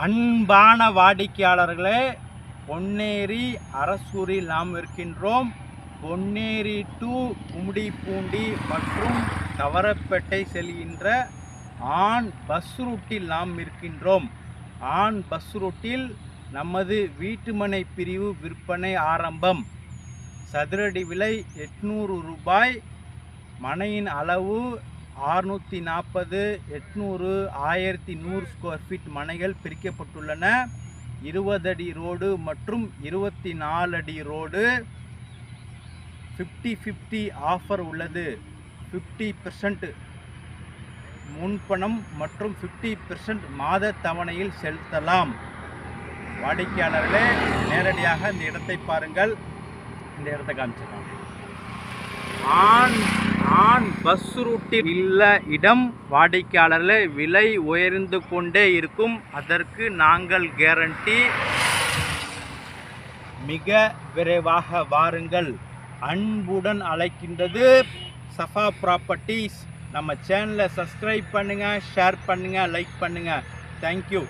அன்பான வாடிக்கையாளர்களே, பொன்னேரி அரசூரில் நாம் இருக்கின்றோம். பொன்னேரி டு கும்மிடிப்பூண்டி மற்றும் கவரப்பேட்டை செல்கின்ற ஆன் பஸ் ரூட்டில் நாம் இருக்கின்றோம். ஆன் பஸ் ரூட்டில் நமது வீட்டுமனை பிரிவு விற்பனை ஆரம்பம். சதுரடி விலை 800 ரூபாய். மனையின் அளவு 640, 800, 1100 ஸ்கொயர் ஃபீட் மனைகள் பிரிக்கப்பட்டுள்ளன. 20 அடி ரோடு மற்றும் 24 அடி ரோடு. 50-50 ஆஃபர் உள்ளது. 50% முன்பணம் மற்றும் 50% மாத தவணையில் செலுத்தலாம். வாடிக்கையாளர்களே, நேரடியாக இந்த இடத்தை பாருங்கள். இந்த இடத்தை காமிச்சிடலாம். ஆன் பஸ் ரூட்டில் உள்ள இடம் வாடிக்கையாளர்களே விலை உயர்ந்து கொண்டே இருக்கும். அதற்கு நாங்கள் கேரண்டி. மிக விரைவாக வாருங்கள். அன்புடன் அழைக்கின்றது சஃபா ப்ராப்பர்ட்டிஸ். நம்ம சேனலை சப்ஸ்கிரைப் பண்ணுங்கள், ஷேர் பண்ணுங்கள், லைக் பண்ணுங்கள். தேங்க்யூ.